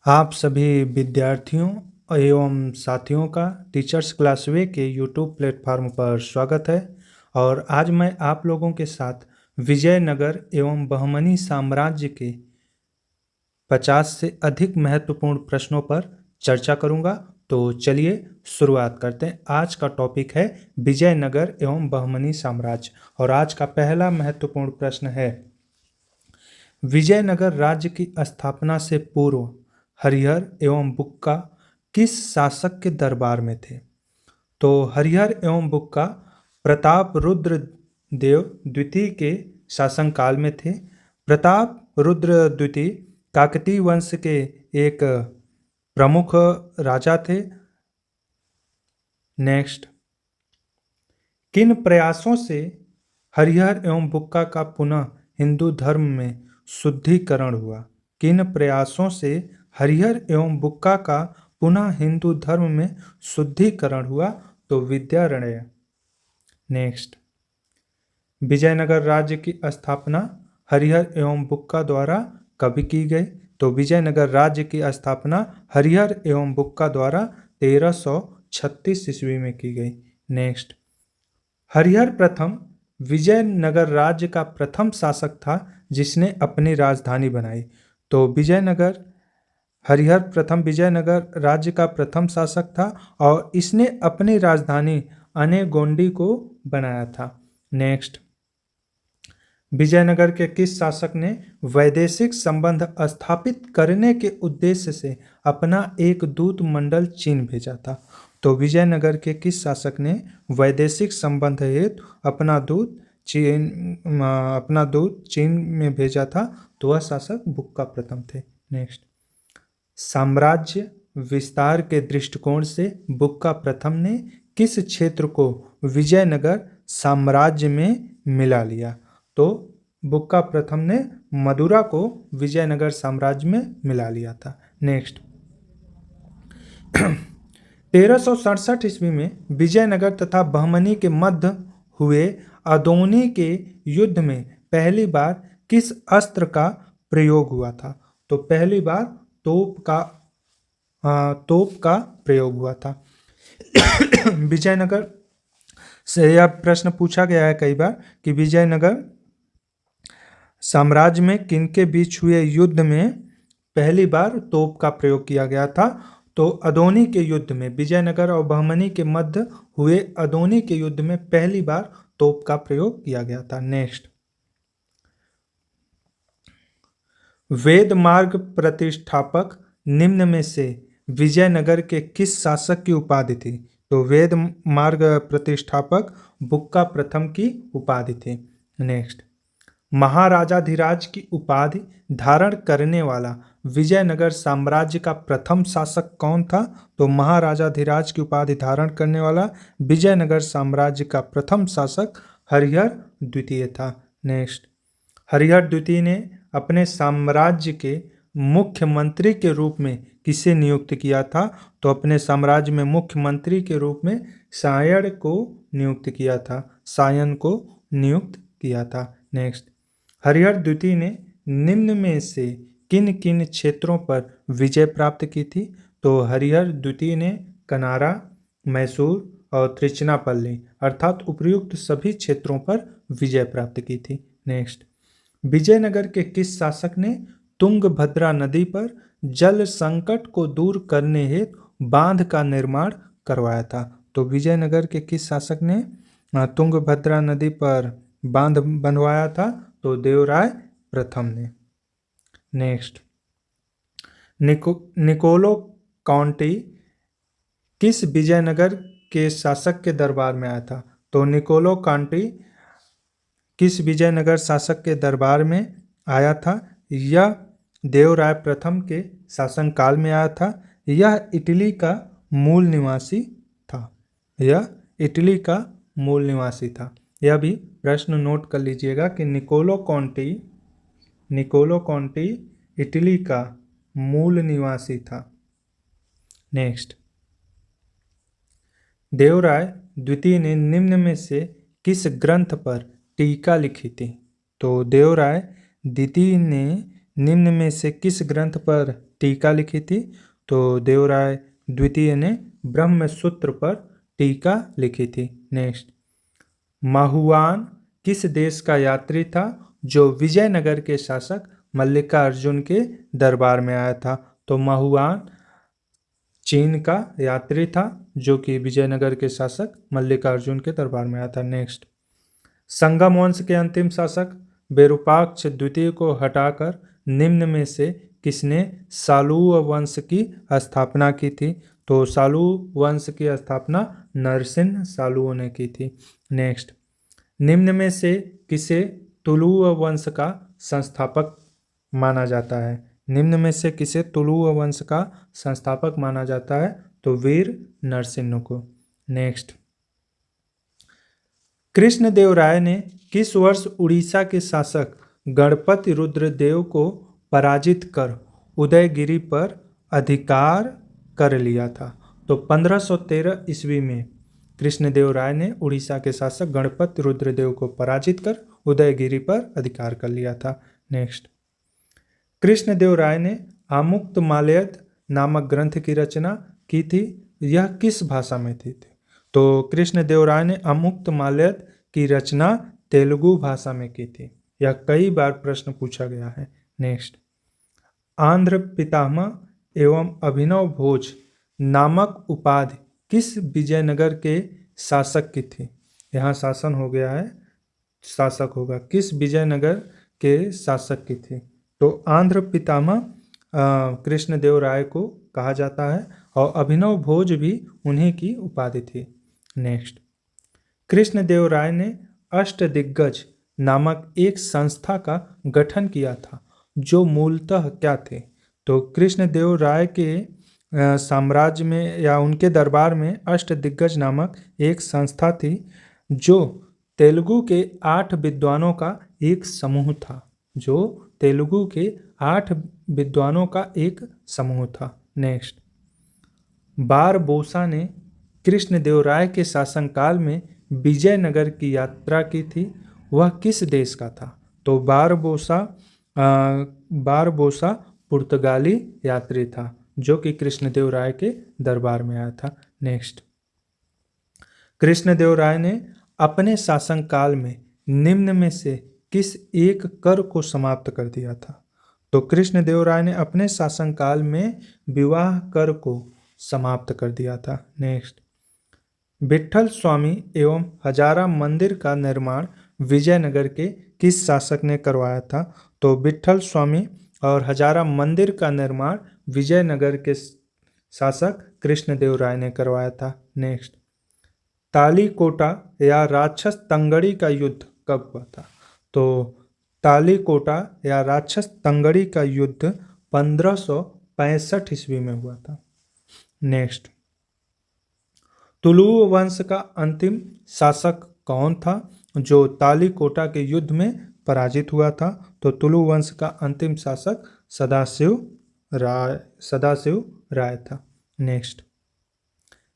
आप सभी विद्यार्थियों एवं साथियों का टीचर्स क्लासवे के यूट्यूब प्लेटफॉर्म पर स्वागत है। और आज मैं आप लोगों के साथ विजयनगर एवं बहमनी साम्राज्य के 50 से अधिक महत्वपूर्ण प्रश्नों पर चर्चा करूंगा। तो चलिए शुरुआत करते हैं। आज का टॉपिक है विजयनगर एवं बहमनी साम्राज्य और आज का पहला महत्वपूर्ण प्रश्न है, विजयनगर राज्य की स्थापना से पूर्व हरिहर एवं बुक्का किस शासक के दरबार में थे? तो हरिहर एवं बुक्का प्रताप रुद्र देव द्वितीय के शासनकाल में थे। प्रताप रुद्र द्वितीय काकतीय वंश के एक प्रमुख राजा थे। नेक्स्ट, किन प्रयासों से हरिहर एवं बुक्का का पुनः हिंदू धर्म में शुद्धिकरण हुआ? किन प्रयासों से हरिहर एवं बुक्का का पुनः हिंदू धर्म में शुद्धिकरण हुआ? तो विद्यारण्य। नेक्स्ट, विजयनगर राज्य की स्थापना हरिहर एवं बुक्का द्वारा कब की गई? तो विजयनगर राज्य की स्थापना हरिहर एवं बुक्का द्वारा 1336 ईस्वी में की गई। नेक्स्ट, हरिहर प्रथम विजयनगर राज्य का प्रथम शासक था जिसने अपनी राजधानी बनाई। तो हरिहर प्रथम विजयनगर राज्य का प्रथम शासक था और इसने अपनी राजधानी अनेगोंडी को बनाया था। नेक्स्ट, विजयनगर के किस शासक ने वैदेशिक संबंध स्थापित करने के उद्देश्य से अपना एक दूत मंडल चीन भेजा था? तो विजयनगर के किस शासक ने वैदेशिक संबंध हेतु अपना दूत चीन में भेजा था? तो वह शासक बुक्का प्रथम थे। नेक्स्ट, साम्राज्य विस्तार के दृष्टिकोण से बुक्का प्रथम ने किस क्षेत्र को विजयनगर साम्राज्य में मिला लिया? तो बुक्का प्रथम ने मदुरा को विजयनगर साम्राज्य में मिला लिया था। नेक्स्ट, 1367 ईस्वी में विजयनगर तथा बहमनी के मध्य हुए अदोनी के युद्ध में पहली बार किस अस्त्र का प्रयोग हुआ था? तो पहली बार तोप का प्रयोग हुआ था। विजयनगर से यह प्रश्न पूछा गया है कई बार कि विजयनगर साम्राज्य में किनके बीच हुए युद्ध में पहली बार तोप का प्रयोग किया गया था? तो अदोनी के युद्ध में, विजयनगर और बहमनी के मध्य हुए अदोनी के युद्ध में पहली बार तोप का प्रयोग किया गया था। नेक्स्ट, वेद मार्ग प्रतिष्ठापक निम्न में से विजयनगर के किस शासक की उपाधि थी? तो वेद मार्ग प्रतिष्ठापक बुक्का प्रथम की उपाधि थी। नेक्स्ट, महाराजाधिराज की उपाधि धारण करने वाला विजयनगर साम्राज्य का प्रथम शासक कौन था? तो महाराजाधिराज की उपाधि धारण करने वाला विजयनगर साम्राज्य का प्रथम शासक हरिहर द्वितीय था। नेक्स्ट, हरिहर द्वितीय ने अपने साम्राज्य के मुख्यमंत्री के रूप में किसे नियुक्त किया था? तो अपने साम्राज्य में मुख्यमंत्री के रूप में सायन को नियुक्त किया था। नेक्स्ट, हरिहर द्वितीय ने निम्न में से किन किन क्षेत्रों पर विजय प्राप्त की थी? तो हरिहर द्वितीय ने कनारा, मैसूर और त्रिचनापल्ली अर्थात उपर्युक्त सभी क्षेत्रों पर विजय प्राप्त की थी। नेक्स्ट, विजयनगर के किस शासक ने तुंगभद्रा नदी पर जल संकट को दूर करने हेतु बांध का निर्माण करवाया था? तो विजयनगर के किस शासक ने तुंगभद्रा नदी पर बांध बनवाया था? तो देवराय प्रथम ने। नेक्स्ट, निकोलो काउंटी किस विजयनगर के शासक के दरबार में आया था? तो निकोलो काउंटी किस विजयनगर शासक के दरबार में आया था? यह देवराय प्रथम के शासनकाल में आया था। यह इटली का मूल निवासी था। यह भी प्रश्न नोट कर लीजिएगा कि निकोलो काउंटी इटली का मूल निवासी था। नेक्स्ट, देवराय द्वितीय ने निम्न में से किस ग्रंथ पर टीका लिखी थी? तो देवराय द्वितीय ने निम्न में से किस ग्रंथ पर टीका लिखी थी? तो देवराय द्वितीय ने ब्रह्म सूत्र पर टीका लिखी थी। नेक्स्ट, माहुआन किस देश का यात्री था जो विजयनगर के शासक मल्लिकार्जुन के दरबार में आया था? तो माहुआन चीन का यात्री था जो कि विजयनगर के शासक मल्लिकार्जुन के दरबार में आया था। नेक्स्ट, संगम वंश के अंतिम शासक विरूपाक्ष द्वितीय को हटाकर निम्न में से किसने सालुव वंश की स्थापना की थी? तो सालुव वंश की स्थापना नरसिंह सालुओं ने की थी। नेक्स्ट, निम्न में से किसे तुलुव वंश का संस्थापक माना जाता है? निम्न में से किसे तुलुव वंश का संस्थापक माना जाता है? तो वीर नरसिंह को। नेक्स्ट, कृष्णदेवराय ने किस वर्ष उड़ीसा के शासक गणपति रुद्रदेव को पराजित कर उदयगिरि पर अधिकार कर लिया था? तो 1513 ईस्वी में कृष्णदेवराय ने उड़ीसा के शासक गणपति रुद्रदेव को पराजित कर उदयगिरि पर अधिकार कर लिया था। नेक्स्ट, कृष्णदेवराय ने आमुक्तमाल्यद नामक ग्रंथ की रचना की थी, यह किस भाषा में थी? तो कृष्णदेवराय ने अमुक्तमाल्यद की रचना तेलुगु भाषा में की थी। यह कई बार प्रश्न पूछा गया है। नेक्स्ट, आंध्र पितामह एवं अभिनव भोज नामक उपाधि किस विजयनगर के शासक की थी? यहाँ शासन हो गया है, शासक होगा, किस विजयनगर के शासक की थी? तो आंध्र पितामह कृष्णदेवराय को कहा जाता है और अभिनव भोज भी उन्हीं की उपाधि थी। नेक्स्ट, कृष्णदेवराय ने अष्टदिग्गज नामक एक संस्था का गठन किया था जो मूलतः क्या थे? तो कृष्णदेवराय के साम्राज्य में या उनके दरबार में अष्टदिग्गज नामक एक संस्था थी जो तेलुगु के 8 विद्वानों का एक समूह था, जो तेलुगु के 8 विद्वानों का एक समूह था। नेक्स्ट, बारबोसा ने कृष्णदेवराय के शासनकाल में विजयनगर की यात्रा की थी, वह किस देश का था? तो बारबोसा पुर्तगाली यात्री था जो कि कृष्णदेवराय के दरबार में आया था। नेक्स्ट, कृष्णदेवराय ने अपने शासनकाल में निम्न में से किस एक कर को समाप्त कर दिया था? तो कृष्णदेवराय ने अपने शासनकाल में विवाह कर को समाप्त कर दिया था। नेक्स्ट, विट्ठल स्वामी एवं हजारा मंदिर का निर्माण विजयनगर के किस शासक ने करवाया था? तो विट्ठल स्वामी और हजारा मंदिर का निर्माण विजयनगर के शासक कृष्णदेवराय ने करवाया था। नेक्स्ट, तालीकोटा या राक्षस तंगड़ी का युद्ध कब हुआ था? तो तालीकोटा या राक्षस तंगड़ी का युद्ध 1565 ईस्वी में हुआ था। नेक्स्ट, तुलुव वंश का अंतिम शासक कौन था जो तालीकोटा के युद्ध में पराजित हुआ था? तो तुलुव वंश का अंतिम शासक सदाशिव राय था। नेक्स्ट,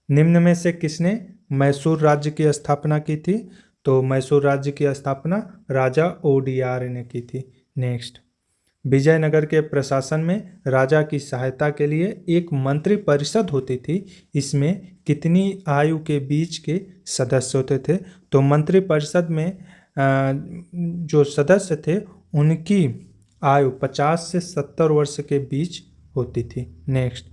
निम्न में से किसने मैसूर राज्य की स्थापना की थी? तो मैसूर राज्य की स्थापना राजा ओडियार ने की थी। नेक्स्ट, विजयनगर के प्रशासन में राजा की सहायता के लिए एक मंत्री परिषद होती थी, इसमें कितनी आयु के बीच के सदस्य होते थे? तो मंत्री परिषद में जो सदस्य थे उनकी आयु 50 से 70 वर्ष के बीच होती थी। नेक्स्ट,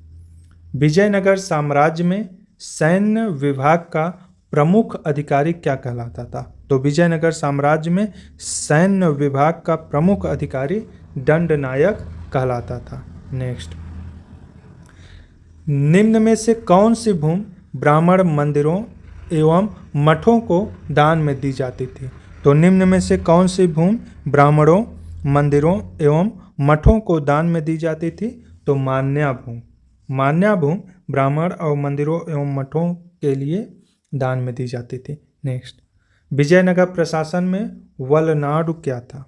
विजयनगर साम्राज्य में सैन्य विभाग का प्रमुख अधिकारी क्या कहलाता था? तो विजयनगर साम्राज्य में सैन्य विभाग का प्रमुख अधिकारी दंडनायक कहलाता था। नेक्स्ट, निम्न में से कौन सी भूमि ब्राह्मण मंदिरों एवं मठों को दान में दी जाती थी? तो निम्न में से कौन सी भूमि ब्राह्मणों, मंदिरों एवं मठों को दान में दी जाती थी? तो मान्या भूमि। मान्या भूमि ब्राह्मण और मंदिरों एवं मठों के लिए दान में दी जाती थी। नेक्स्ट, विजयनगर प्रशासन में वलनाडु क्या था?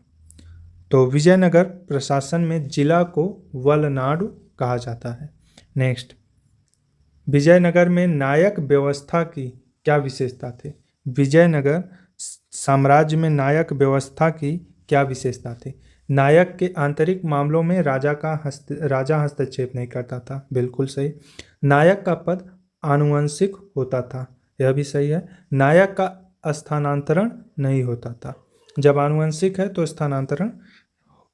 तो विजयनगर प्रशासन में जिला को वलनाडु कहा जाता है। नेक्स्ट, विजयनगर में नायक व्यवस्था की क्या विशेषता थी? विजयनगर साम्राज्य में नायक व्यवस्था की क्या विशेषता थी? नायक के आंतरिक मामलों में राजा हस्तक्षेप नहीं करता था, बिल्कुल सही। नायक का पद आनुवंशिक होता था, यह भी सही है। नायक का स्थानांतरण नहीं होता था। जब आनुवंशिक है तो स्थानांतरण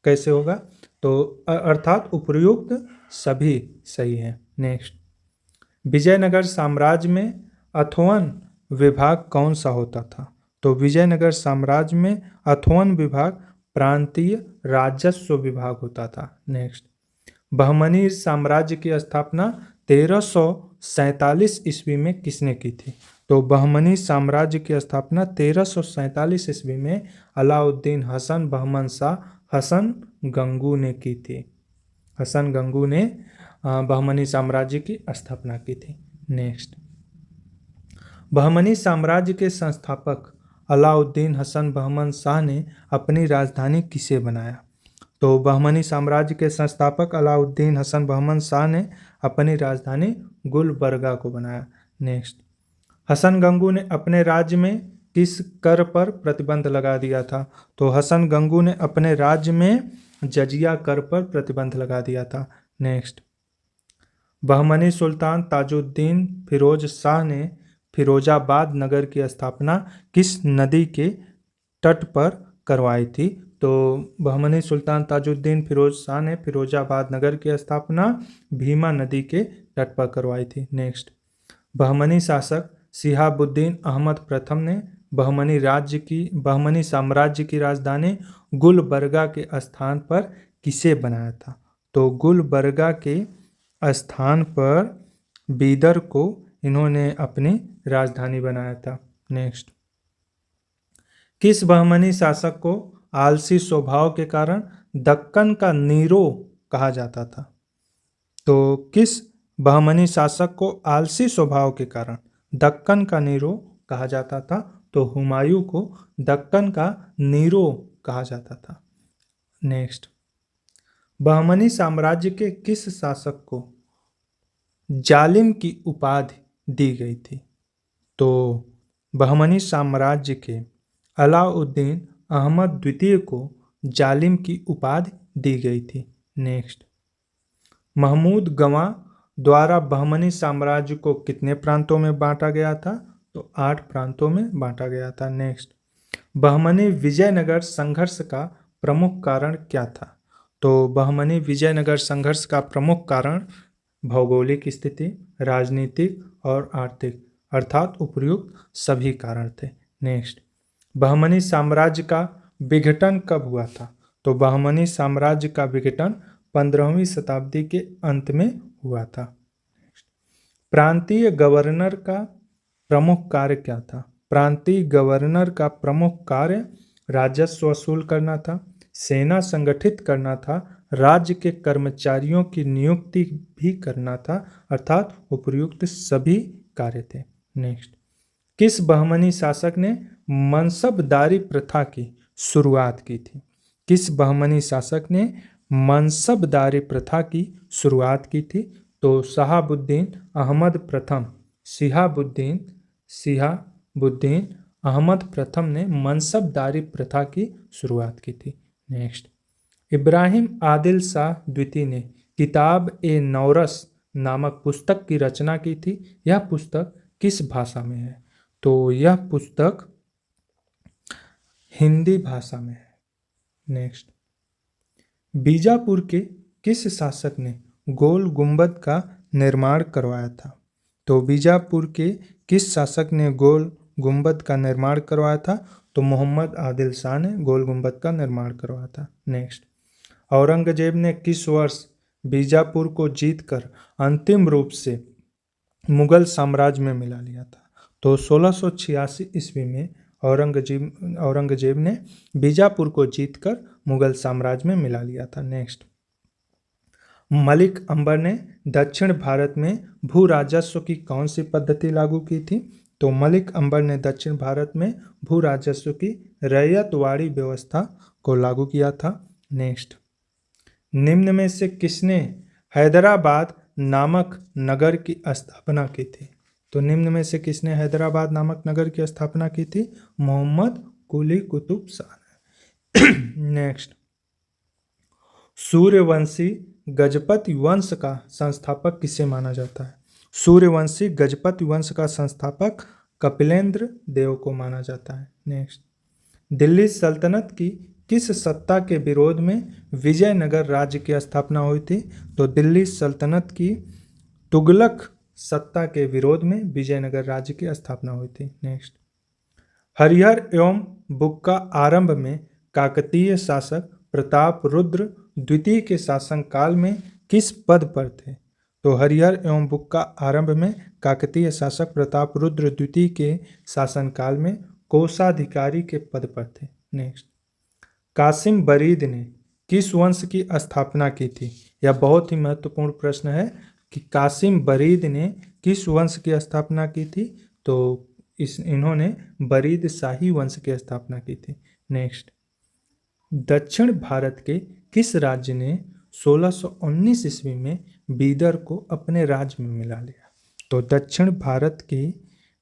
कैसे होगा? तो अर्थात उपर्युक्त सभी सही है। नेक्स्ट, विजयनगर साम्राज्य में अथोवन विभाग कौन सा होता था? तो विजयनगर साम्राज्य में अथोवन विभाग प्रांतीय राजस्व विभाग होता था। नेक्स्ट, बहमनी साम्राज्य की स्थापना 1347 ईस्वी में किसने की थी? तो बहमनी साम्राज्य की स्थापना 1347 ईस्वी में अलाउद्दीन हसन बहमन शाह हसन गंगू ने की थी। हसन गंगू ने बहमनी साम्राज्य की स्थापना की थी। नेक्स्ट, बहमनी साम्राज्य के संस्थापक अलाउद्दीन हसन बहमन शाह ने अपनी राजधानी किसे बनाया? तो बहमनी साम्राज्य के संस्थापक अलाउद्दीन हसन बहमन शाह ने अपनी राजधानी गुलबर्गा को बनाया। नेक्स्ट, हसन गंगू ने अपने राज्य में किस कर पर प्रतिबंध लगा दिया था? तो हसन गंगू ने अपने राज्य में जजिया कर पर प्रतिबंध लगा दिया था। नेक्स्ट, बहमनी सुल्तान ताजुद्दीन फिरोज शाह ने फिरोजाबाद नगर की स्थापना किस नदी के तट पर करवाई थी? तो बहमनी सुल्तान ताजुद्दीन फिरोज शाह ने फिरोजाबाद नगर की स्थापना भीमा नदी के तट पर करवाई थी। नेक्स्ट, बहमनी शासक शिहाबुद्दीन अहमद प्रथम ने बहमनी साम्राज्य की राजधानी गुलबर्गा के स्थान पर किसे बनाया था? तो गुलबर्गा के स्थान पर बीदर को इन्होंने अपनी राजधानी बनाया था। नेक्स्ट, किस बहमनी शासक को आलसी स्वभाव के कारण दक्कन का नीरो कहा जाता था? तो किस बहमनी शासक को आलसी स्वभाव के कारण दक्कन का नीरो कहा जाता था? तो हुमायूं को दक्कन का नीरो कहा जाता था। नेक्स्ट, बहमनी साम्राज्य के किस शासक को जालिम की उपाधि दी गई थी? तो बहमनी साम्राज्य के अलाउद्दीन अहमद द्वितीय को जालिम की उपाधि दी गई थी। नेक्स्ट, महमूद गवां द्वारा बहमनी साम्राज्य को कितने प्रांतों में बांटा गया था? तो 8 प्रांतों में बांटा गया था। नेक्स्ट, बहमनी विजयनगर संघर्ष का प्रमुख कारण क्या था? तो बहमनी विजयनगर संघर्ष का प्रमुख कारण भौगोलिक स्थिति, राजनीतिक और आर्थिक अर्थात उपर्युक्त सभी कारण थे। नेक्स्ट, बहमनी साम्राज्य का विघटन कब हुआ था? तो बहमनी साम्राज्य का विघटन 15वीं शताब्दी के अंत में हुआ था। प्रांतीय गवर्नर का प्रमुख कार्य क्या था? प्रांतीय गवर्नर का प्रमुख कार्य राजस्व वसूल करना था, सेना संगठित करना था, राज्य के कर्मचारियों की नियुक्ति भी करना था अर्थात उपर्युक्त सभी कार्य थे। नेक्स्ट, किस बहमनी शासक ने मनसबदारी प्रथा की शुरुआत की थी? किस बहमनी शासक ने मनसबदारी प्रथा की शुरुआत की थी? तो शहाबुद्दीन अहमद प्रथम शिहाबुद्दीन अहमद प्रथम ने मनसबदारी प्रथा की शुरुआत की थी। नेक्स्ट, इब्राहिम आदिल शाह द्वितीय ने किताब ए नौरस नामक पुस्तक की रचना की थी। यह पुस्तक किस भाषा में है? तो यह पुस्तक हिंदी भाषा में है। नेक्स्ट, बीजापुर के किस शासक ने गोल गुंबद का निर्माण करवाया था? तो बीजापुर के किस शासक ने गोल गुंबद का निर्माण करवाया था? तो मोहम्मद आदिल शाह ने गोल गुंबद का निर्माण करवाया था। नेक्स्ट, औरंगजेब ने किस वर्ष बीजापुर को जीतकर अंतिम रूप से मुगल साम्राज्य में मिला लिया था? तो 1686 ईस्वी में औरंगजेब ने बीजापुर को जीतकर मुगल साम्राज्य में मिला लिया था। नेक्स्ट, मलिक अंबर ने दक्षिण भारत में भू राजस्व की कौन सी पद्धति लागू की थी? तो मलिक अंबर ने दक्षिण भारत में भू राजस्व की रैयतवाड़ी व्यवस्था को लागू किया था। नेक्स्ट, निम्न में से किसने हैदराबाद नामक नगर की स्थापना की थी? तो निम्न में से किसने हैदराबाद नामक नगर की स्थापना की थी? मोहम्मद कुली कुतुब शाह ने। नेक्स्ट, सूर्यवंशी गजपति वंश का संस्थापक किसे माना जाता है? सूर्यवंशी गजपति वंश का संस्थापक कपिलेंद्र देव को माना जाता है। नेक्स्ट, दिल्ली सल्तनत की किस सत्ता के विरोध में विजयनगर राज्य की स्थापना हुई थी? तो दिल्ली सल्तनत की तुगलक सत्ता के विरोध में विजयनगर राज्य की स्थापना हुई थी। नेक्स्ट, हरिहर एवं बुक्का आरंभ में काकतीय शासक प्रताप रुद्र द्वितीय के शासनकाल में किस पद पर थे? तो हरिहर एवं बुक्का आरंभ में काकतीय शासक प्रताप रुद्र द्वितीय के शासनकाल में कोषाधिकारी के पद पर थे। नेक्स्ट, कासिम बरीद ने किस वंश की स्थापना की थी? यह बहुत ही महत्वपूर्ण प्रश्न है कि कासिम बरीद ने किस वंश की स्थापना की थी? तो इन्होंने बरीद शाही वंश की स्थापना की थी। नेक्स्ट, दक्षिण भारत के किस राज्य ने 1619 ईस्वी में बीदर को अपने राज्य में मिला लिया? तो दक्षिण भारत के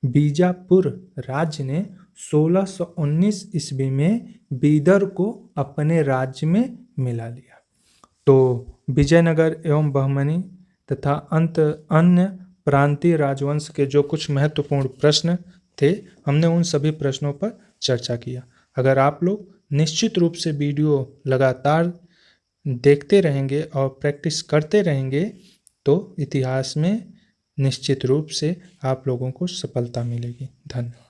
बीजापुर राज्य ने 1619 ईस्वी में बीदर को अपने राज्य में मिला लिया। तो विजयनगर एवं बहमनी तथा अन्य प्रांतीय राजवंश के जो कुछ महत्वपूर्ण प्रश्न थे, हमने उन सभी प्रश्नों पर चर्चा किया। अगर आप लोग निश्चित रूप से वीडियो लगातार देखते रहेंगे और प्रैक्टिस करते रहेंगे तो इतिहास में निश्चित रूप से आप लोगों को सफलता मिलेगी। धन्यवाद।